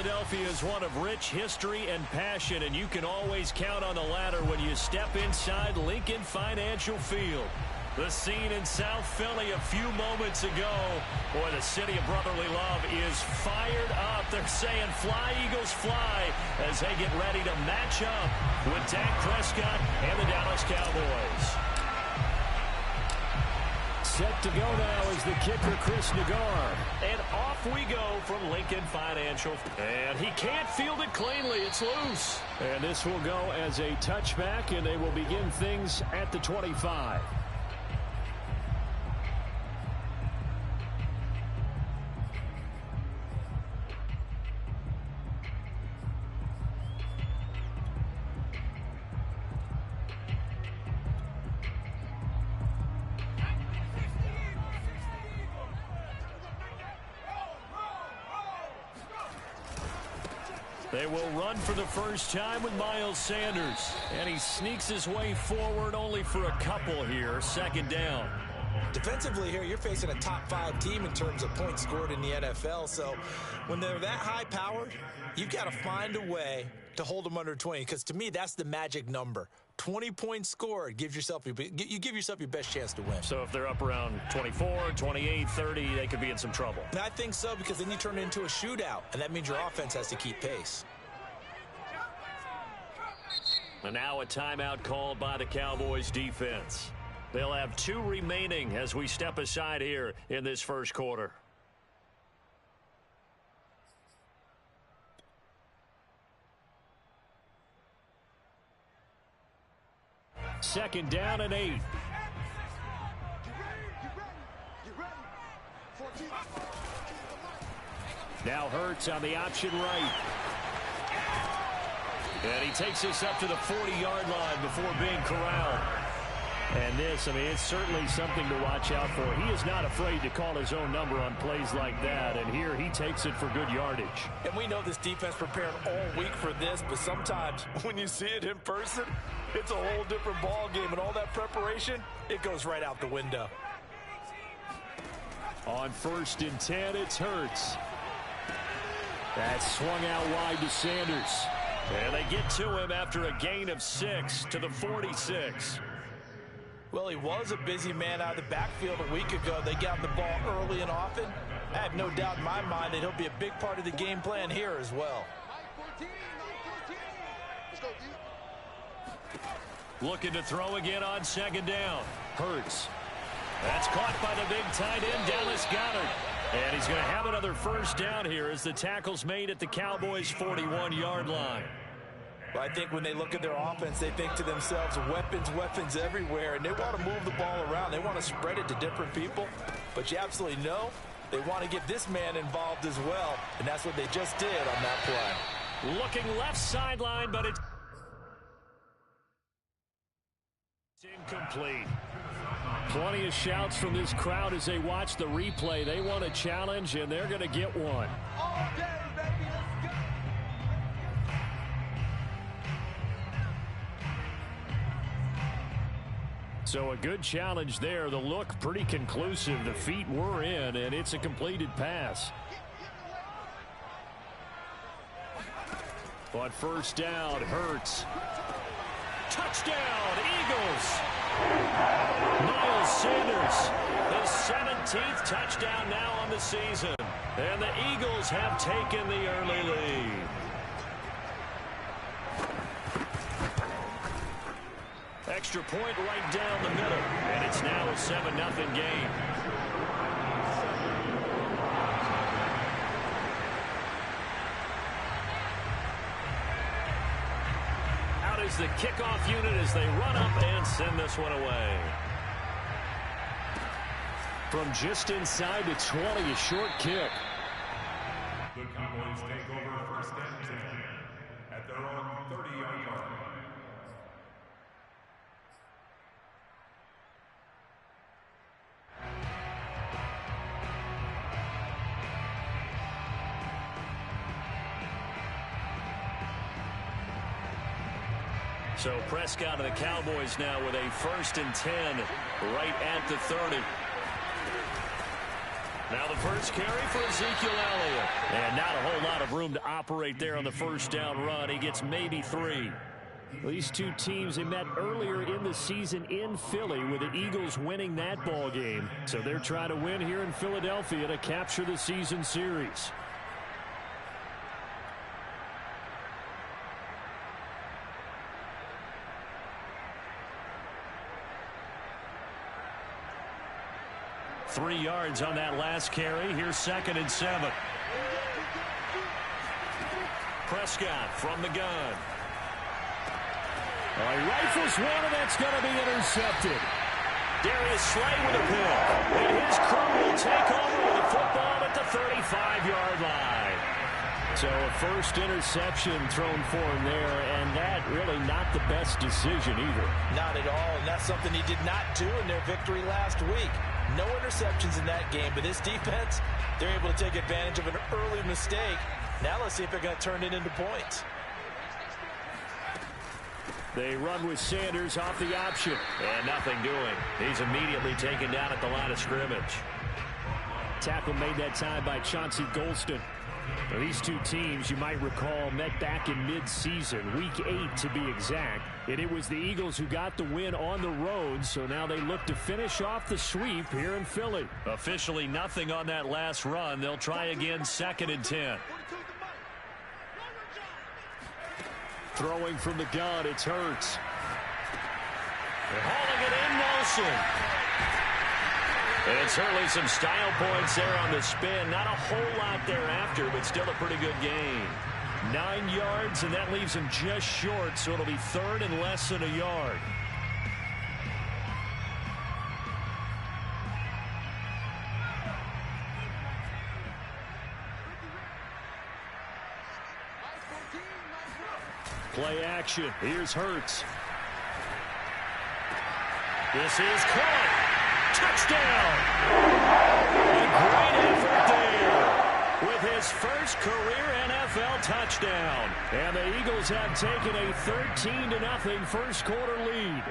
Philadelphia is one of rich history and passion, and you can always count on the latter when you step inside Lincoln Financial Field. The scene in South Philly a few moments ago. Boy, the city of brotherly love is fired up. They're saying, "Fly, Eagles, fly," as they get ready to match up with Dak Prescott and the Dallas Cowboys. Set to go now is the kicker, Chris Nagar. And off we go from Lincoln Financial. And he can't field it cleanly. It's loose. And this will go as a touchback, and they will begin things at the 25. They will run for the first time with Miles Sanders. And he sneaks his way forward only for a couple here. Second down. Defensively here, you're facing a top-5 team in terms of points scored in the NFL. So when they're that high-powered, you've got to find a way to hold them under 20. Because to me, that's the magic number. 20 points scored, you give yourself your best chance to win. So if they're up around 24, 28, 30, they could be in some trouble. And I think so, because then you turn it into a shootout, and that means your offense has to keep pace. And now a timeout called by the Cowboys defense. They'll have 2 remaining as we step aside here in this first quarter. Second down and 8. Now Hurts on the option right. And he takes this up to the 40-yard line before being corralled. And this, I mean, it's certainly something to watch out for. He is not afraid to call his own number on plays like that. And here he takes it for good yardage. And we know this defense prepared all week for this, but sometimes when you see it in person, it's a whole different ball game. And all that preparation, it goes right out the window. On 1st and 10, it's Hurts. That's swung out wide to Sanders. And they get to him after a gain of 6 to the 46. Well, he was a busy man out of the backfield a week ago. They got the ball early and often. I have no doubt in my mind that he'll be a big part of the game plan here as well. Looking to throw again on second down. Hurts. That's caught by the big tight end, Dallas Goedert. And he's going to have another first down here as the tackle's made at the Cowboys' 41-yard line. But I think when they look at their offense, they think to themselves, weapons everywhere, and they want to move the ball around. They want to spread it to different people. But you absolutely know they want to get this man involved as well, and that's what they just did on that play. Looking left sideline, but it's incomplete. Plenty of shouts from this crowd as they watch the replay. They want a challenge, and they're going to get one. All day, baby, let's go. So a good challenge there. The look pretty conclusive. The feet were in, and it's a completed pass. On first down, Hurts. Touchdown, Eagles! Miles Sanders, his 17th touchdown now on the season. And the Eagles have taken the early lead. Extra point right down the middle, and it's now a 7-0 game. Out is the kickoff unit as they run up and send this one away. From just inside the 20, a short kick. The Cowboys take over first and 10 at their own 30-yard line. So Prescott and the Cowboys now with a 1st and 10 right at the 30. Now the first carry for Ezekiel Elliott. And not a whole lot of room to operate there on the first down run. He gets maybe 3. These two teams, they met earlier in the season in Philly with the Eagles winning that ball game. So they're trying to win here in Philadelphia to capture the season series. Three yards on that last carry. Here's 2nd and 7. Prescott from the gun. He rifles one, and that's going to be intercepted. Darius Slay with a pick. And his crew will take over with the football at the 35-yard line. So a first interception thrown for him there, and that really not the best decision either. Not at all, and that's something he did not do in their victory last week. No interceptions in that game, but this defense, they're able to take advantage of an early mistake. Now let's see if they're going to turn it into points. They run with Sanders off the option. And nothing doing. He's immediately taken down at the line of scrimmage. Tackle made that time by Chauncey Golston. Now, these two teams, you might recall, met back in mid-season, week 8 to be exact. And it was the Eagles who got the win on the road, so now they look to finish off the sweep here in Philly. Officially nothing on that last run. They'll try again, 2nd and 10. Throwing from the gun, it's Hurts. They're hauling it in, Nelson. And certainly some style points there on the spin. Not a whole lot thereafter, but still a pretty good gain. 9 yards, and that leaves him just short, so it'll be 3rd and less than a yard. Play action. Here's Hurts. This is caught. Touchdown! A great effort there with his first career NFL touchdown. And the Eagles have taken a 13-0 first quarter lead.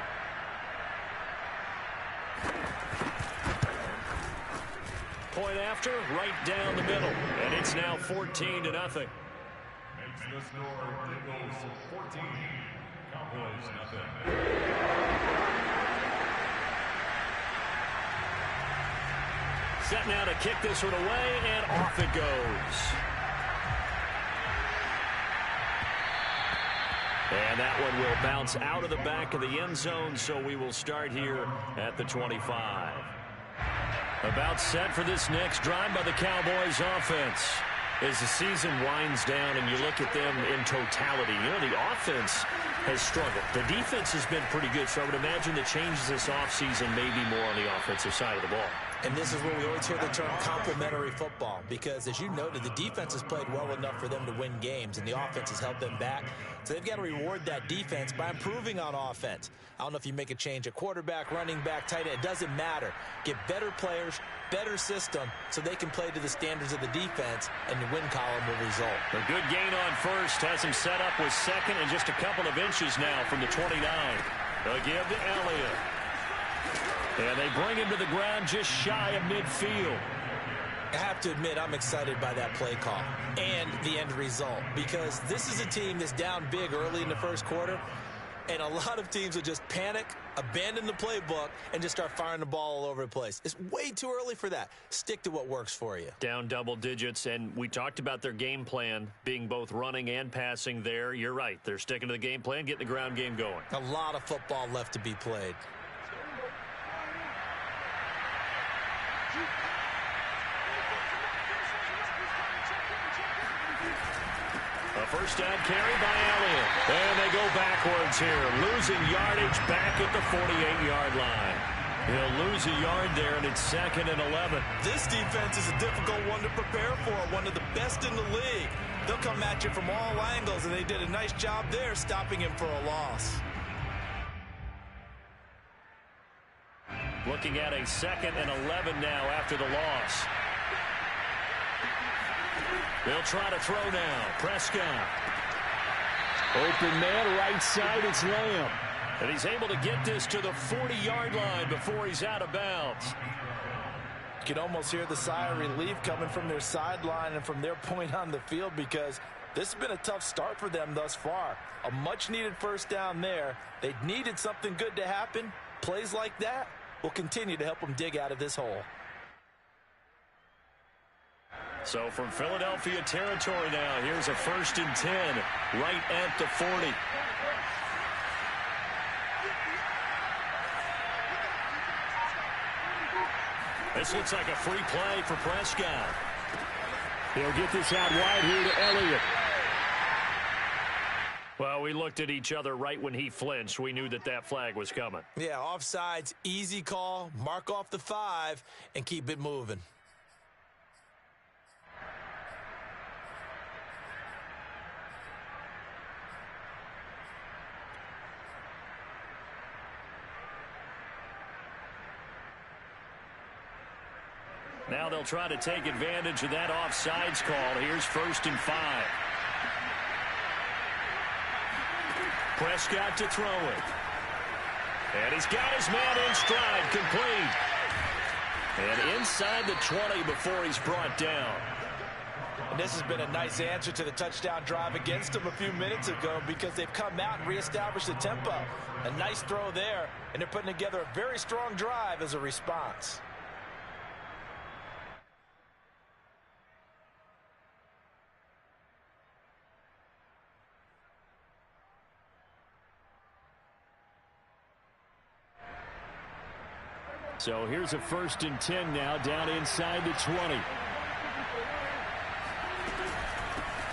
Point after, right down the middle. And it's now 14-0. Makes the score Eagles 14, Cowboys nothing. Set now to kick this one away, and off it goes. And that one will bounce out of the back of the end zone, so we will start here at the 25. About set for this next drive by the Cowboys offense. As the season winds down and you look at them in totality, you know, the offense has struggled. The defense has been pretty good, so I would imagine the changes this offseason may be more on the offensive side of the ball. And this is where we always hear the term complementary football, because as you noted, the defense has played well enough for them to win games, and the offense has held them back. So they've got to reward that defense by improving on offense. I don't know if you make a change at quarterback, running back, tight end. It doesn't matter. Get better players, better system, so they can play to the standards of the defense, and the win column will result. A good gain on first has him set up with 2nd and just a couple of inches now from the 29. They'll give to Elliott. And they bring him to the ground just shy of midfield. I have to admit, I'm excited by that play call and the end result, because this is a team that's down big early in the first quarter, and a lot of teams will just panic, abandon the playbook, and just start firing the ball all over the place. It's way too early for that. Stick to what works for you. Down double digits, and we talked about their game plan being both running and passing there. You're right. They're sticking to the game plan, getting the ground game going. A lot of football left to be played. A first down carry by Elliott. And they go backwards here, losing yardage back at the 48-yard line. He'll lose a yard there, and it's 2nd and 11. This defense is a difficult one to prepare for, one of the best in the league. They'll come at you from all angles, and they did a nice job there stopping him for a loss. Looking at a 2nd and 11 now after the loss. They'll try to throw now. Prescott. Open man, right side, it's Lamb. And he's able to get this to the 40-yard line before he's out of bounds. can almost hear the sigh of relief coming from their sideline and from their point on the field, because this has been a tough start for them thus far. A much-needed first down there. They needed something good to happen. Plays like that will continue to help them dig out of this hole. So from Philadelphia territory now, here's a 1st and 10 right at the 40. This looks like a free play for Prescott. He'll get this out wide here to Elliott. Well, we looked at each other right when he flinched. We knew that that flag was coming. Yeah, offsides, easy call. Mark off the 5 and keep it moving. Now they'll try to take advantage of that offsides call. Here's 1st and 5. Prescott to throw it. And he's got his man in stride, complete. And inside the 20 before he's brought down. And this has been a nice answer to the touchdown drive against them a few minutes ago, because they've come out and reestablished the tempo. A nice throw there, and they're putting together a very strong drive as a response. So here's a 1st and 10 now, down inside the 20.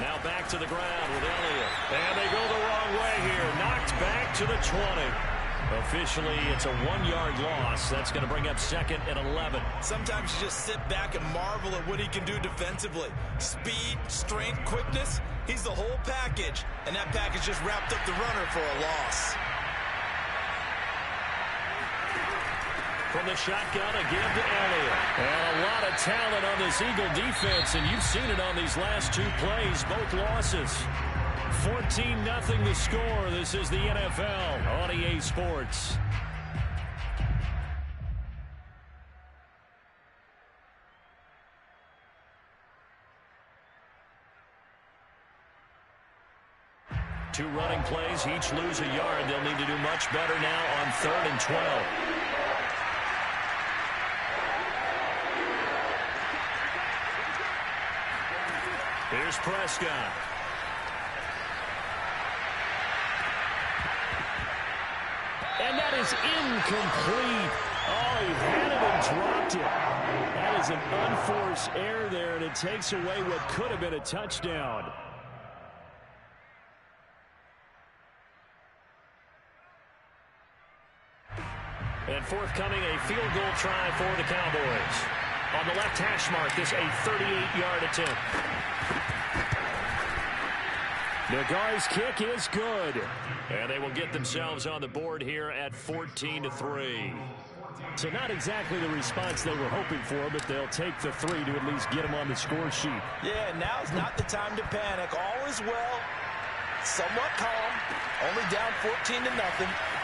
Now back to the ground with Elliott. And they go the wrong way here. Knocked back to the 20. Officially, it's a 1-yard loss. That's going to bring up 2nd and 11. Sometimes you just sit back and marvel at what he can do defensively. Speed, strength, quickness. He's the whole package. And that package just wrapped up the runner for a loss. From the shotgun, again to Elliott. And a lot of talent on this Eagle defense, and you've seen it on these last 2 plays, both losses. 14-0 the score. This is the NFL on EA Sports. Two running plays, each lose a yard. They'll need to do much better now on 3rd and 12. Here's Prescott. And that is incomplete. Oh, he had it and dropped it. That is an unforced error there, and it takes away what could have been a touchdown. And forthcoming, a field goal try for the Cowboys. On the left hash mark, this a 38-yard attempt. Nagar's kick is good. And they will get themselves on the board here at 14-3. So not exactly the response they were hoping for, but they'll take the 3 to at least get them on the score sheet. Yeah, now's not the time to panic. All is well. Somewhat calm. Only down 14-0.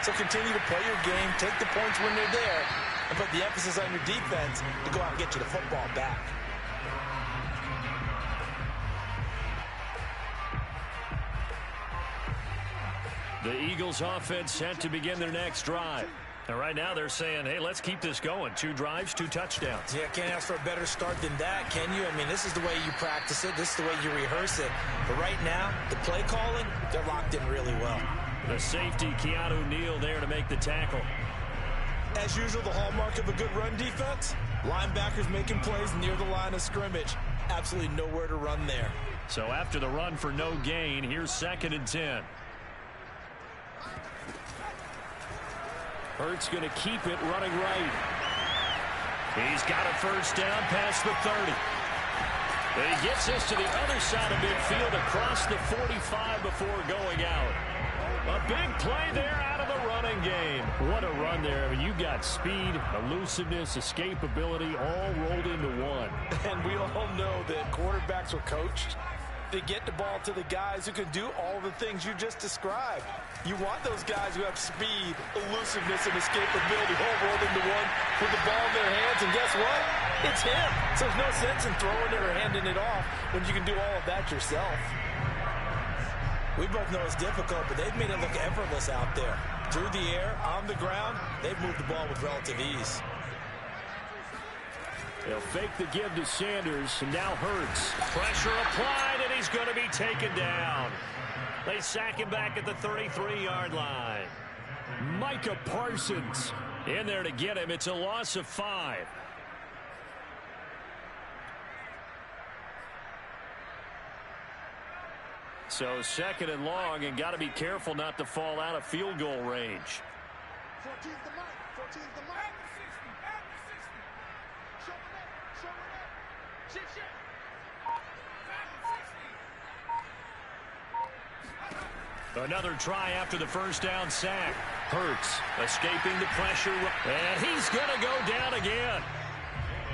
So continue to play your game. Take the points when they're there. And put the emphasis on your defense to go out and get you the football back. The Eagles offense set to begin their next drive. And right now they're saying, hey, let's keep this going. 2 drives, 2 touchdowns. Yeah, can't ask for a better start than that, can you? I mean, this is the way you practice it. This is the way you rehearse it. But right now, the play calling, they're locked in really well. The safety, Keanu Neal, there to make the tackle. As usual, the hallmark of a good run defense, linebackers making plays near the line of scrimmage. Absolutely nowhere to run there. So after the run for no gain, here's 2nd and 10. Hurts going to keep it running right. He's got a first down past the 30. He gets us to the other side of midfield across the 45 before going out. A big play there out of the running game. What a run there. I mean, you got speed, elusiveness, escapability all rolled into one. And we all know that quarterbacks are coached to get the ball to the guys who can do all the things you just described. You want those guys who have speed, elusiveness, and escapability all rolled into one with the ball in their hands, and guess what? It's him. So there's no sense in throwing it or handing it off when you can do all of that yourself. We both know it's difficult, but they've made it look effortless out there. Through the air, on the ground, they've moved the ball with relative ease. They'll fake the give to Sanders, and now Hurts. Pressure applied, and he's going to be taken down. They sack him back at the 33-yard line. Micah Parsons In there to get him. It's a loss of 5. So 2nd and long, and got to be careful not to fall out of field goal range. 14's the mark. 14's the mark. Another try after the first down sack. Hurts escaping the pressure, and he's going to go down again.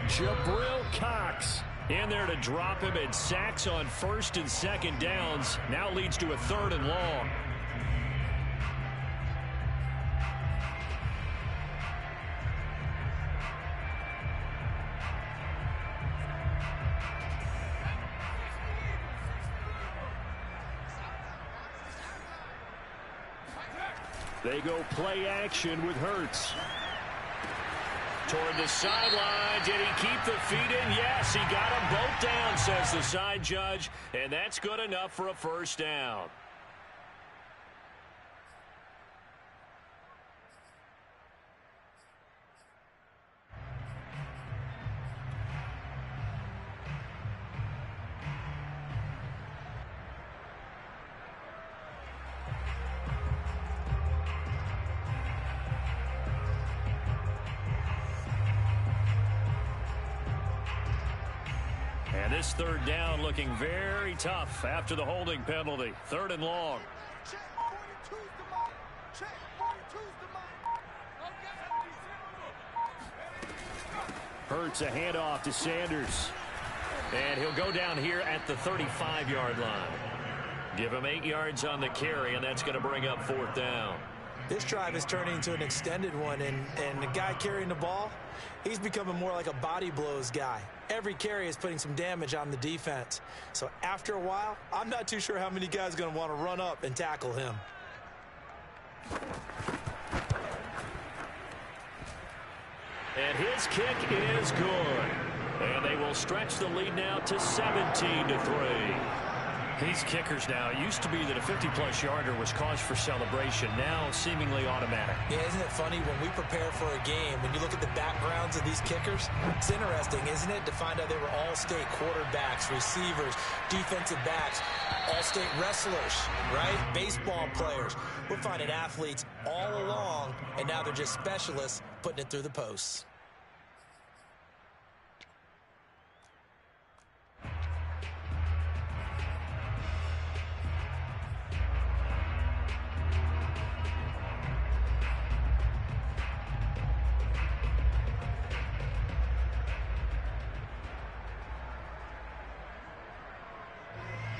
Jabril Cox in there to drop him, and sacks on 1st and 2nd downs now leads to a 3rd and long. They go play action with Hurts. Toward the sideline. Did he keep the feet in? Yes, he got them both down, says the side judge. And that's good enough for a 1st down. And this 3rd down looking very tough after the holding penalty. 3rd and long. Check 42's the mark. Check 42's the mark. Hurts a handoff to Sanders. And he'll go down here at the 35-yard line. Give him 8 yards on the carry, and that's going to bring up 4th down. This drive is turning into an extended one, and the guy carrying the ball, he's becoming more like a body blows guy. Every carry is putting some damage on the defense. So after a while, I'm not too sure how many guys are going to want to run up and tackle him. And his kick is good. And they will stretch the lead now to 17-3. These kickers now, it used to be that a 50-plus yarder was cause for celebration. Now seemingly automatic. Yeah, isn't it funny when we prepare for a game, when you look at the backgrounds of these kickers, it's interesting, isn't it, to find out they were all-state quarterbacks, receivers, defensive backs, all-state wrestlers, right? Baseball players. We're finding athletes all along, and now they're just specialists putting it through the posts.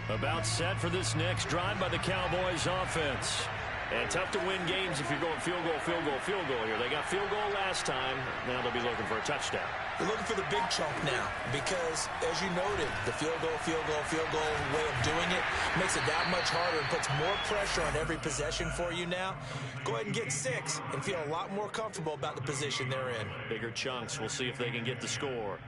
About set for this next drive by the Cowboys offense. And tough to win games if you're going field goal, field goal, field goal here. They got field goal last time. Now they'll be looking for a touchdown. They're looking for the big chunk now because, as you noted, the field goal way of doing it makes it that much harder and puts more pressure on every possession for you now. Go ahead and get 6 and feel a lot more comfortable about the position they're in. Bigger chunks. We'll see if they can get the score.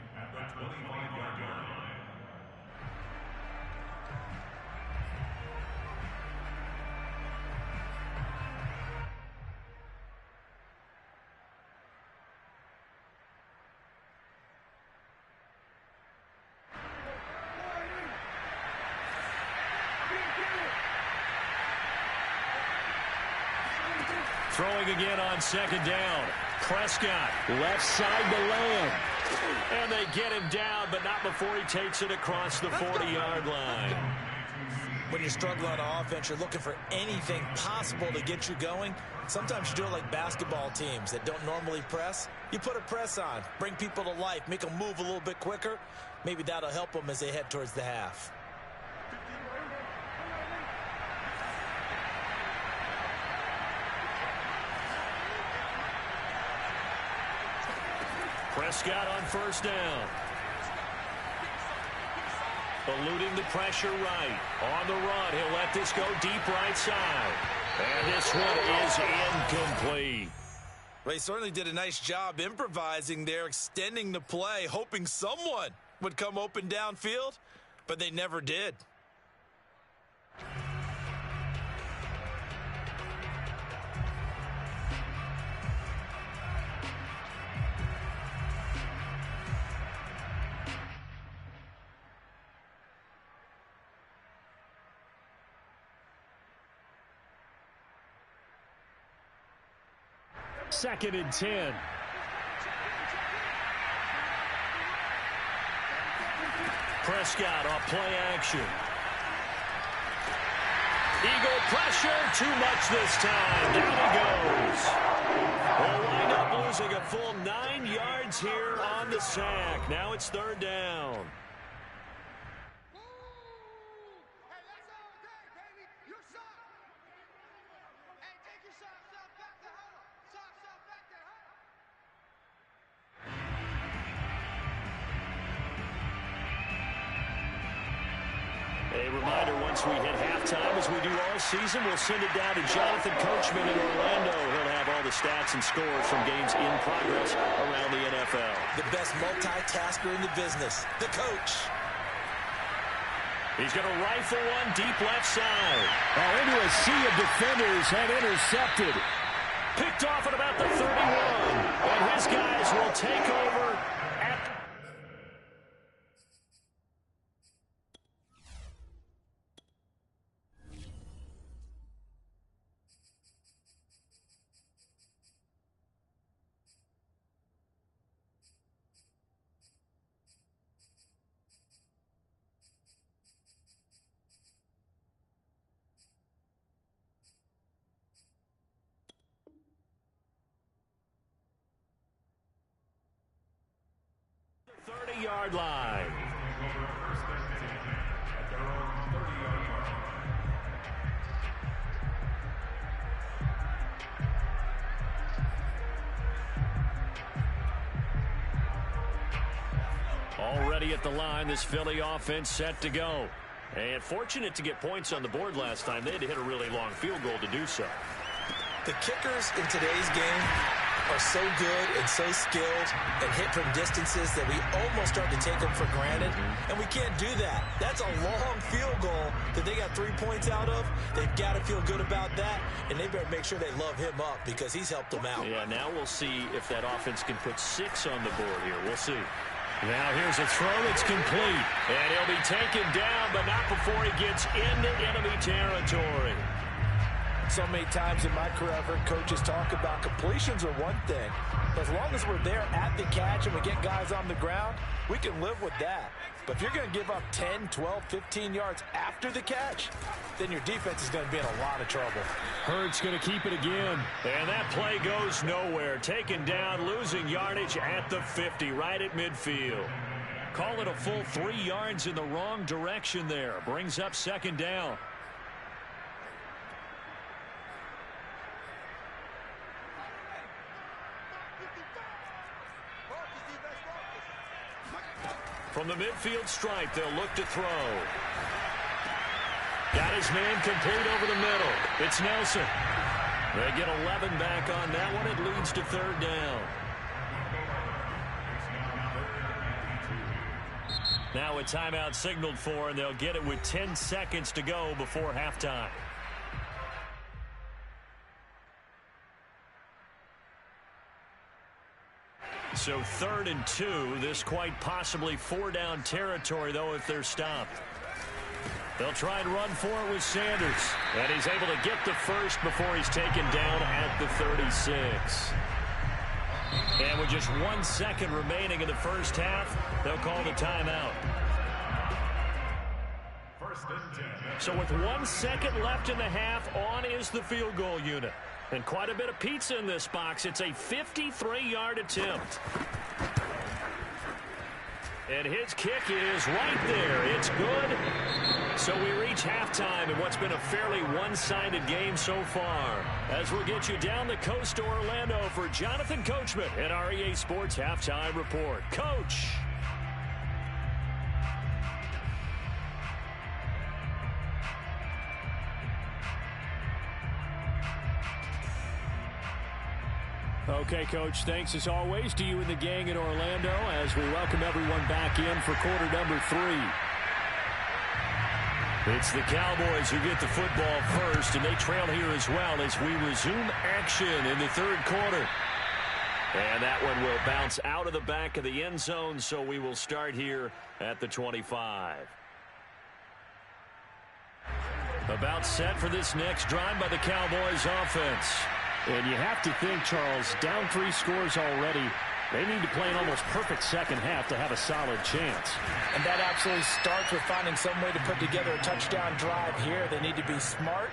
Throwing again on 2nd down. Prescott, left side to Lamb. And they get him down, but not before he takes it across the 40-yard line. When you're struggling on offense, you're looking for anything possible to get you going. Sometimes you do it like basketball teams that don't normally press. You put a press on, bring people to life, make them move a little bit quicker. Maybe that'll help them as they head towards the half. 51. Prescott on first down. Eluding the pressure right. On the run, he'll let this go deep right side. And this one is incomplete. Well, he certainly did a nice job improvising there, extending the play, hoping someone would come open downfield, but they never did. Second and 10. Prescott off play action. Eagle pressure, too much this time. Down he goes. We'll wind up losing a full 9 yards here on the sack. Now it's third down. A reminder, once we hit halftime, as we do all season, we'll send it down to Jonathan Coachman in Orlando. He'll have all the stats and scores from games in progress around the NFL. The best multitasker in the business, the coach. He's going to rifle one deep left side. Into a sea of defenders and intercepted. Picked off at about the 31. And his guys will take over at the 30-yard line. Already at the line, this Philly offense set to go. And fortunate to get points on the board last time. They had to hit a really long field goal to do so. The kickers in today's game are so good and so skilled and hit from distances that we almost start to take them for granted, and we can't do that. That's a long field goal that they got 3 points out of. They've got to feel good about that, and they better make sure they love him up because he's helped them out. Yeah, now we'll see if that offense can put 6 on the board here. We'll see. Now here's a throw that's complete, and he'll be taken down, but not before he gets into enemy territory. So many times in my career, I've heard coaches talk about completions are one thing. As long as we're there at the catch and we get guys on the ground, we can live with that. But if you're going to give up 10, 12, 15 yards after the catch, then your defense is going to be in a lot of trouble. Hurts going to keep it again. And that play goes nowhere. Taken down, losing yardage at the 50, right at midfield. Call it a full 3 yards in the wrong direction there. Brings up second down. From the midfield stripe, they'll look to throw. Got his man complete over the middle. It's Nelson. They get 11 back on that one. It leads to third down. Now a timeout signaled for, and they'll get it with 10 seconds to go before halftime. So 3rd and 2. This quite possibly 4-down territory, though, if they're stopped. They'll try and run for it with Sanders. And he's able to get the first before he's taken down at the 36. And with just 1 second remaining in the first half, they'll call the timeout. So with 1 second left in the half, on is the field goal unit. And quite a bit of pizza in this box. It's a 53-yard attempt. And his kick is right there. It's good. So we reach halftime in what's been a fairly one-sided game so far. As we'll get you down the coast to Orlando for Jonathan Coachman at our EA Sports Halftime Report. Coach. Okay, Coach, thanks as always to you and the gang in Orlando as we welcome everyone back in for quarter number 3. It's the Cowboys who get the football first, and they trail here as well as we resume action in the third quarter. And that one will bounce out of the back of the end zone, so we will start here at the 25. About set for this next drive by the Cowboys offense. And you have to think, Charles, down 3 scores already. They need to play an almost perfect second half to have a solid chance. And that absolutely starts with finding some way to put together a touchdown drive here. They need to be smart,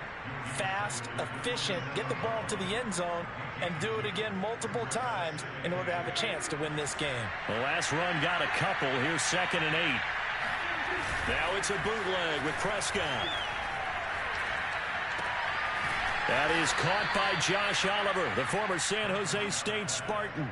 fast, efficient, get the ball to the end zone, and do it again multiple times in order to have a chance to win this game. The last run got a couple. Here's 2nd and 8. Now it's a bootleg with Prescott. That is caught by Josh Oliver, the former San Jose State Spartan.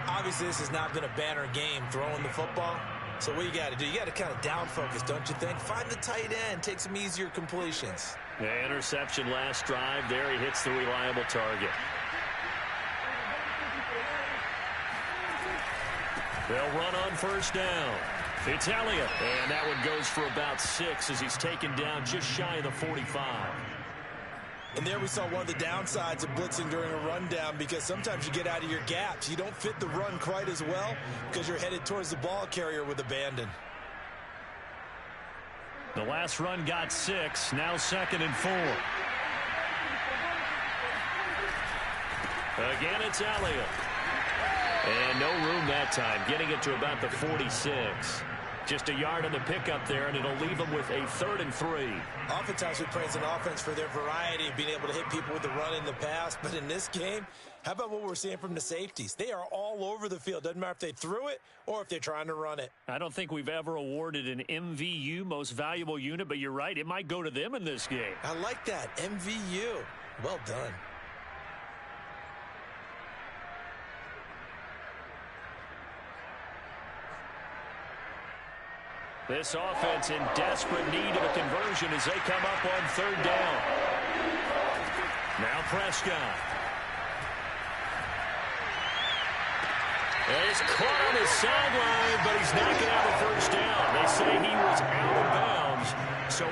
Obviously, this has not been a banner game throwing the football. So what you got to do, you got to kind of down focus, don't you think? Find the tight end, take some easier completions. The interception last drive. There he hits the reliable target. They'll run on first down. It's Elliott. And that one goes for about 6 as he's taken down just shy of the 45. And there we saw one of the downsides of blitzing during a rundown, because sometimes you get out of your gaps. You don't fit the run quite as well because you're headed towards the ball carrier with abandon. The last run got 6. Now 2nd and 4. Again, it's Elliott. And no room that time, getting it to about the 46. Just a yard on the pickup there, and it'll leave them with a 3rd and 3. Oftentimes we praise an offense for their variety of being able to hit people with the run in the pass. But in this game, how about what we're seeing from the safeties? They are all over the field. Doesn't matter if they threw it or if they're trying to run it. I don't think we've ever awarded an MVU, most valuable unit, but you're right. It might go to them in this game. I like that. MVU. Well done. This offense in desperate need of a conversion as they come up on 3rd down. Now Prescott. And he's caught on the sideline, but he's not going to have a first down. They say he was out of bounds. So,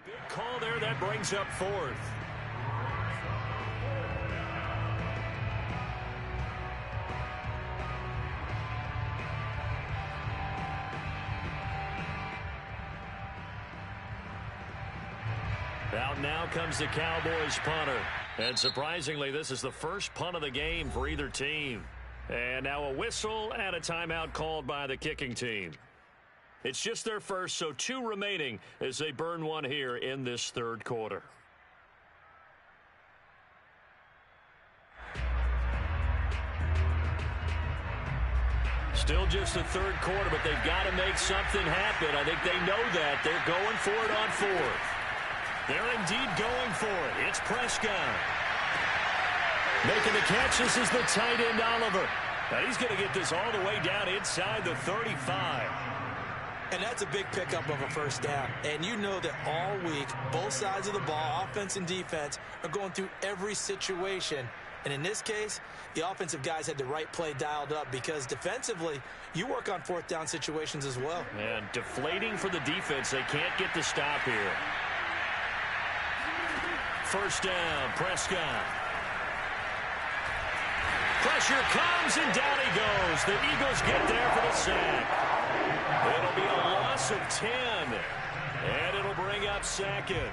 big call there. That brings up 4th. Out now comes the Cowboys punter. And surprisingly, this is the first punt of the game for either team. And now a whistle and a timeout called by the kicking team. It's just their first, so 2 remaining as they burn one here in this 3rd quarter. Still just the 3rd quarter, but they've got to make something happen. I think they know that. They're going for it on 4th. They're indeed going for it. It's Prescott. Making the catch. This is the tight end, Oliver. Now he's going to get this all the way down inside the 35. And that's a big pickup of a first down. And you know that all week, both sides of the ball, offense and defense, are going through every situation. And in this case, the offensive guys had the right play dialed up, because defensively, you work on 4th down situations as well. And deflating for the defense. They can't get the stop here. First down, Prescott. Pressure comes, and down he goes. The Eagles get there for the sack. It'll be a loss of 10, and it'll bring up 2nd.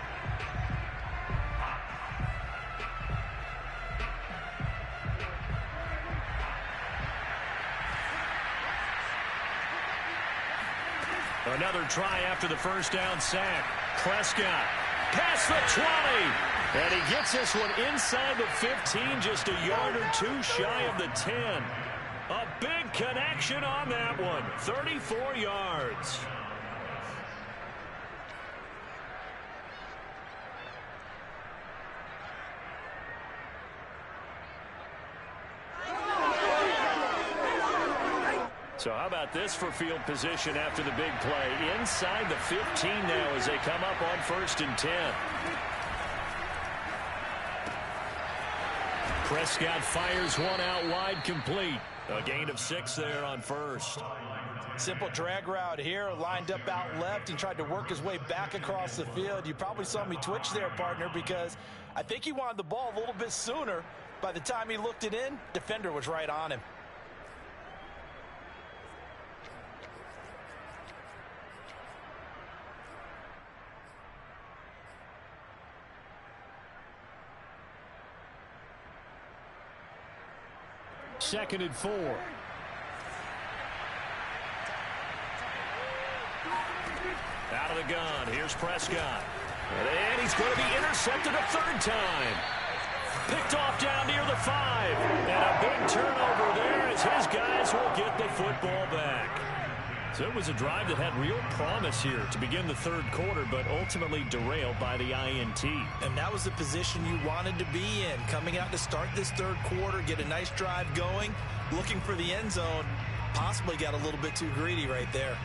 Another try after the first down sack. Prescott past the 20. And he gets this one inside the 15, just a yard or 2 shy of the 10. A big And connection on that one. 34 yards. So how about this for field position after the big play? Inside the 15 now as they come up on 1st and 10. Prescott fires one out wide, complete. A gain of 6 there on 1st. Simple drag route here, lined up out left and tried to work his way back across the field. You probably saw me twitch there, partner, because I think he wanted the ball a little bit sooner. By the time he looked it in, defender was right on him. Second and 4. Out of the gun. Here's Prescott. And he's going to be intercepted a 3rd time. Picked off down near the 5. And a big turnover there as his guys will get the football back. So it was a drive that had real promise here to begin the 3rd quarter, but ultimately derailed by the INT. And that was the position you wanted to be in. Coming out to start this 3rd quarter, get a nice drive going, looking for the end zone. Possibly got a little bit too greedy right there.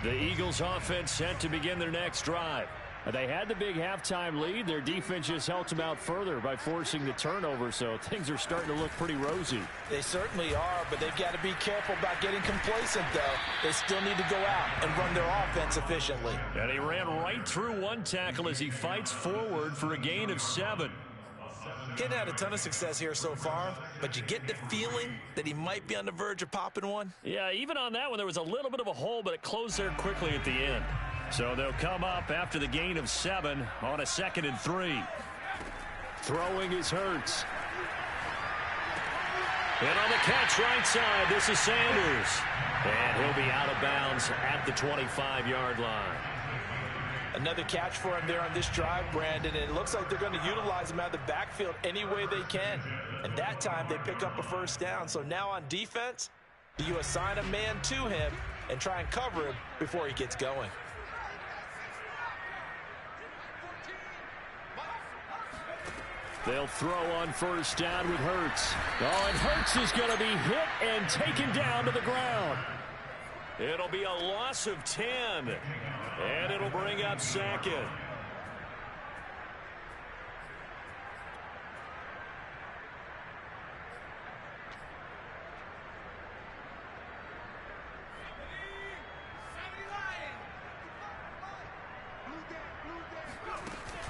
The Eagles offense set to begin their next drive. They had the big halftime lead. Their defense just helped them out further by forcing the turnover, so things are starting to look pretty rosy. They certainly are, but they've got to be careful about getting complacent, though. They still need to go out and run their offense efficiently. And he ran right through one tackle as he fights forward for a gain of 7. He hadn't had a ton of success here so far, but you get the feeling that he might be on the verge of popping one. Yeah, even on that one, there was a little bit of a hole, but it closed there quickly at the end. So they'll come up after the gain of 7 on a 2nd and 3. Throwing is Hurts. And on the catch right side, this is Sanders. And he'll be out of bounds at the 25-yard line. Another catch for him there on this drive, Brandon, and it looks like they're going to utilize him out of the backfield any way they can. And that time they pick up a 1st down. So now on defense, do you assign a man to him and try and cover him before he gets going? They'll throw on 1st down with Hurts. Oh, and Hurts is going to be hit and taken down to the ground. It'll be a loss of 10, and it'll bring up 2nd.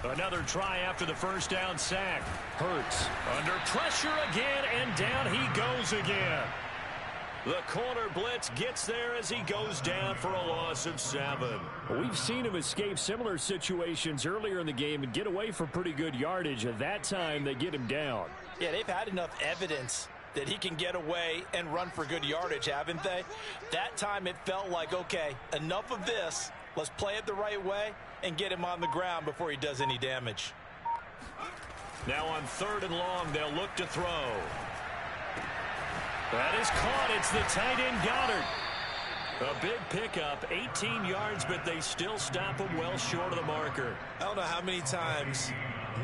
Another try after the 1st down sack. Hurts under pressure again, and down he goes again. The corner blitz gets there as he goes down for a loss of 7. We've seen him escape similar situations earlier in the game and get away for pretty good yardage. At that time, they get him down. Yeah, they've had enough evidence that he can get away and run for good yardage, haven't they? That time it felt like, okay, enough of this. Let's play it the right way and get him on the ground before he does any damage. Now on 3rd and long, they'll look to throw. That is caught. It's the tight end Goddard. A big pickup, 18 yards, but they still stop him well short of the marker. I don't know how many times,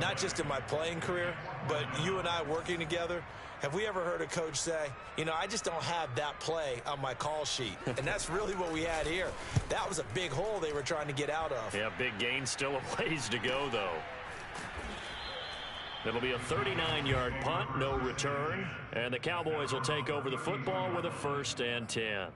not just in my playing career, but you and I working together, have we ever heard a coach say, you know, I just don't have that play on my call sheet. And that's really what we had here. That was a big hole they were trying to get out of. Yeah, big gain, still a ways to go, though. It'll be a 39-yard punt, no return. And the Cowboys will take over the football with a 1st and 10.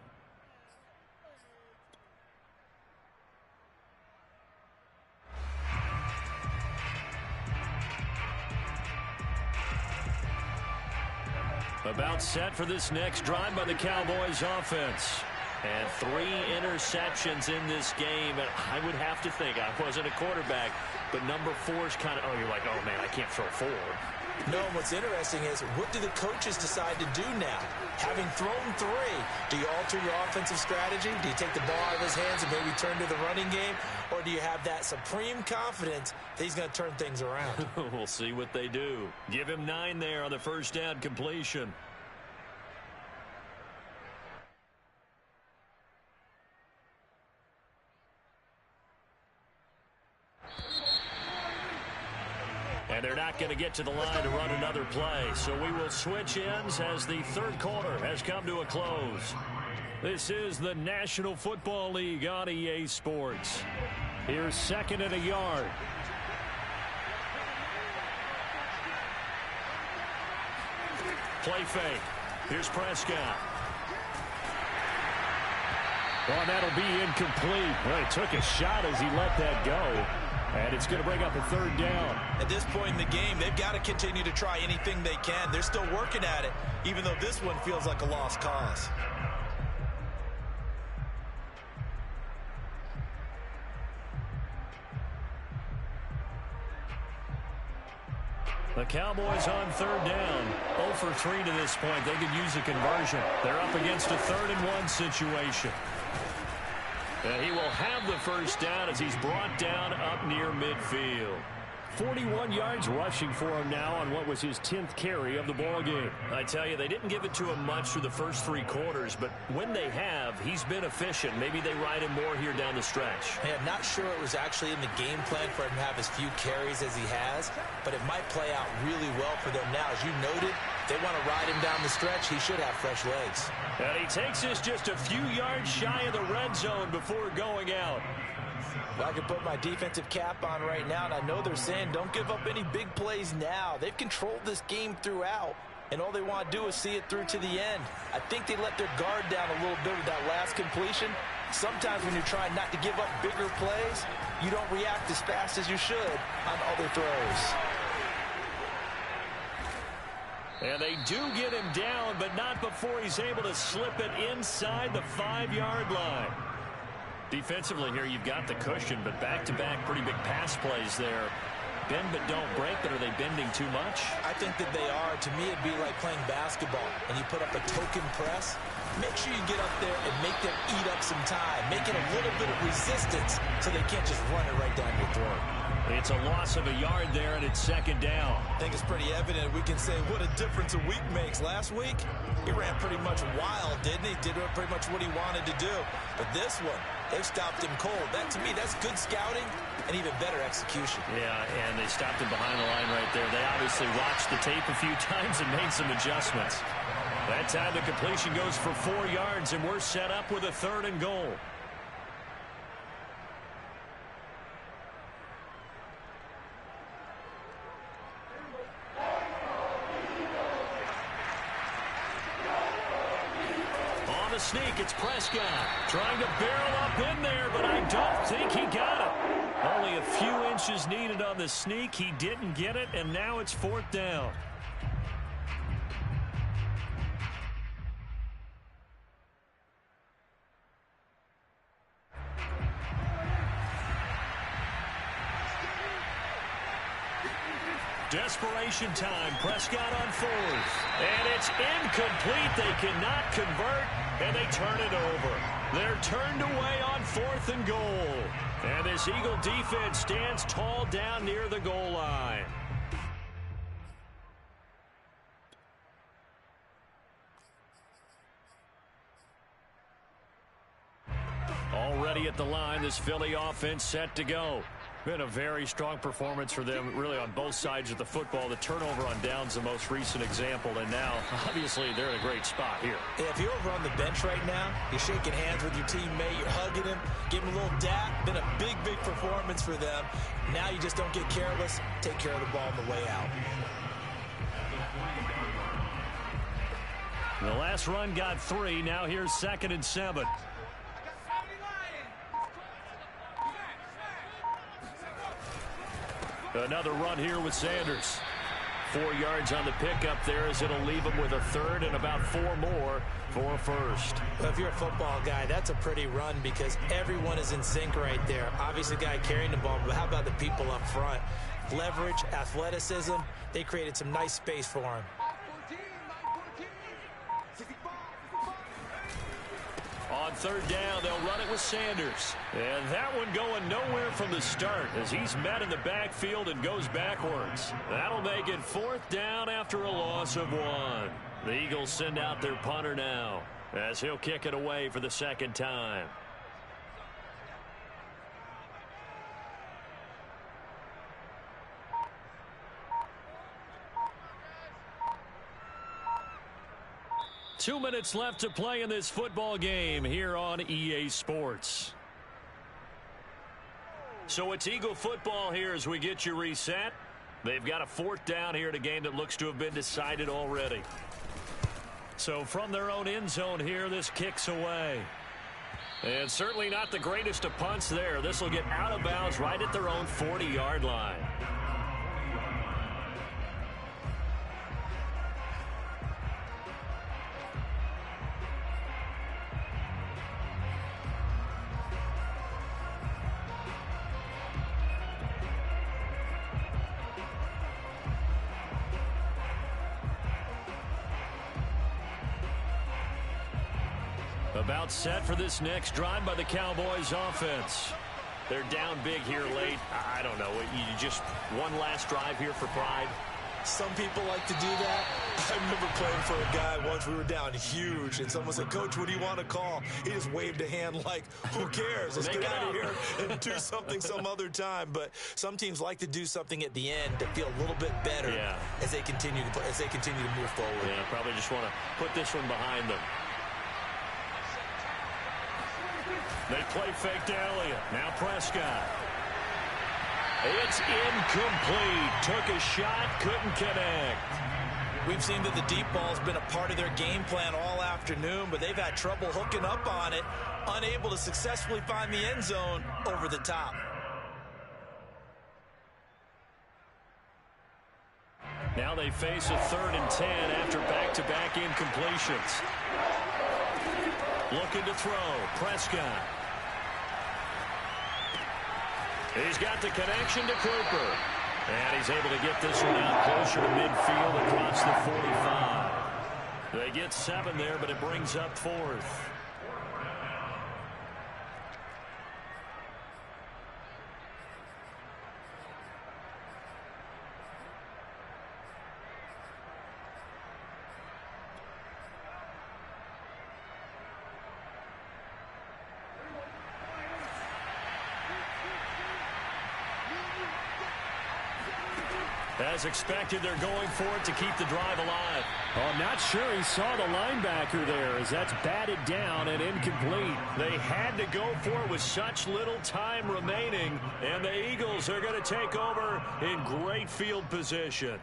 About set for this next drive by the Cowboys offense. And 3 interceptions in this game. And I would have to think, I wasn't a quarterback, but number 4 is kind of, oh, you're like, oh, man, I can't throw 4. No, and what's interesting is, what do the coaches decide to do now? Having thrown 3, do you alter your offensive strategy? Do you take the ball out of his hands and maybe turn to the running game? Or do you have that supreme confidence that he's going to turn things around? We'll see what they do. Give him 9 there on the 1st down completion. And they're not going to get to the line to run another play. So we will switch ends as the third quarter has come to a close. This is the National Football League on EA Sports. Here's 2nd and a yard. Play fake. Here's Prescott. Well, that'll be incomplete. Well, he took a shot as he let that go. And it's going to bring up a 3rd down. At this point in the game, they've got to continue to try anything they can. They're still working at it, even though this one feels like a lost cause. The Cowboys on 3rd down. 0 for 3 to this point. They could use a conversion. They're up against a 3rd and 1 situation. And he will have the first down as he's brought down up near midfield. 41 yards rushing for him now on what was his 10th carry of the ball game. I tell you, they didn't give it to him much through the first 3 quarters, but when they have, he's been efficient. Maybe they ride him more here down the stretch. Hey, I'm not sure it was actually in the game plan for him to have as few carries as he has, but it might play out really well for them now. As you noted, if they want to ride him down the stretch, he should have fresh legs. And he takes this just a few yards shy of the red zone before going out. Well, I can put my defensive cap on right now, and I know they're saying don't give up any big plays now. They've controlled this game throughout, and all they want to do is see it through to the end. I think they let their guard down a little bit with that last completion. Sometimes when you're trying not to give up bigger plays, you don't react as fast as you should on other throws. And they do get him down, but not before he's able to slip it inside the 5-yard line. Defensively here, you've got the cushion, but back-to-back pretty big pass plays there. Bend but don't break, but are they bending too much? I think that they are. To me, it'd be like playing basketball, and you put up a token press. Make sure you get up there and make them eat up some time. Make it a little bit of resistance so they can't just run it right down your throat. It's a loss of a yard there, and it's 2nd down. I think it's pretty evident. We can say what a difference a week makes. Last week, he ran pretty much wild, didn't he? Did pretty much what he wanted to do. But this one, they've stopped him cold. That, to me, that's good scouting and even better execution. Yeah, and they stopped him behind the line right there. They obviously watched the tape a few times and made some adjustments. That time the completion goes for 4 yards, and we're set up with a 3rd and goal. On the sneak, it's Prescott trying to barrel up in there, but I don't think he got it. Only a few inches needed on the sneak. He didn't get it, and now it's 4th down. Desperation time. Prescott on 4th. And it's incomplete. They cannot convert, and they turn it over. They're turned away on 4th and goal. And this Eagle defense stands tall down near the goal line. Already at the line, this Philly offense set to go. Been a very strong performance for them, really, on both sides of the football. The turnover on downs, the most recent example, and now, obviously, they're in a great spot here. Yeah, if you're over on the bench right now, you're shaking hands with your teammate, you're hugging him, giving him a little dap. Been a big, big performance for them. Now you just don't get careless. Take care of the ball on the way out. The last run got 3. Now here's 2nd and 7. Another run here with Sanders. 4 yards on the pickup there as it'll leave him with a 3rd and about 4 more for a 1st. Well, if you're a football guy, that's a pretty run because everyone is in sync right there. Obviously, the guy carrying the ball, but how about the people up front? Leverage, athleticism, they created some nice space for him. On 3rd down, they'll run it with Sanders. And that one going nowhere from the start as he's met in the backfield and goes backwards. That'll make it 4th down after a loss of 1. The Eagles send out their punter now as he'll kick it away for the 2nd time. 2 minutes left to play in this football game here on EA Sports. So it's Eagle football here as we get you reset. They've got a 4th down here in a game that looks to have been decided already. So from their own end zone here, this kicks away. And certainly not the greatest of punts there. This will get out of bounds right at their own 40-yard line. About set for this next drive by the Cowboys offense. They're down big here late. I don't know. You just one last drive here for pride. Some people like to do that. I remember playing for a guy once. We were down huge, and someone said, "Coach, what do you want to call?" He just waved a hand like, who cares? Let's get out of here and do something some other time. But some teams like to do something at the end to feel a little bit better as they continue to play, as they continue to move forward. Yeah, probably just want to put this one behind them. They play fake to Elliott. Now Prescott. It's incomplete. Took a shot, couldn't connect. We've seen that the deep ball's been a part of their game plan all afternoon, but they've had trouble hooking up on it, unable to successfully find the end zone over the top. Now they face a 3rd and 10 after back-to-back incompletions. Looking to throw. Prescott. He's got the connection to Cooper. And he's able to get this one out closer to midfield across the 45. They get 7 there, but it brings up 4th. As expected, they're going for it to keep the drive alive. Oh, I'm not sure he saw the linebacker there as that's batted down and incomplete. They had to go for it with such little time remaining, and the Eagles are going to take over in great field position.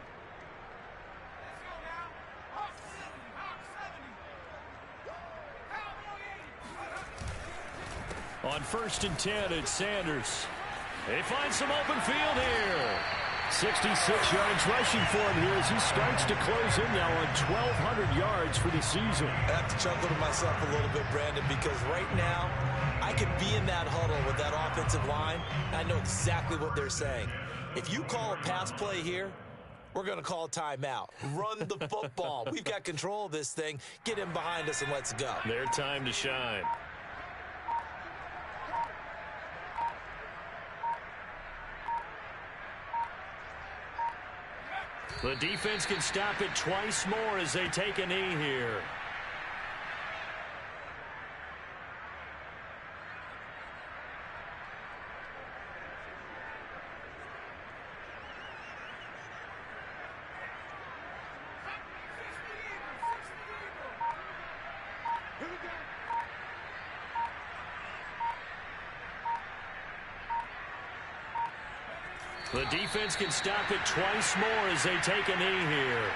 On 1st and 10, it's Sanders. They find some open field here. 66 yards rushing for him here as he starts to close in now on 1,200 yards for the season. I have to chuckle to myself a little bit, Brandon, because right now I could be in that huddle with that offensive line, and I know exactly what they're saying. If you call a pass play here, we're going to call a timeout. Run the football. We've got control of this thing. Get him behind us and let's go. Their time to shine. The defense can stop it twice more as they take a knee here. The defense can stop it twice more as they take a knee here.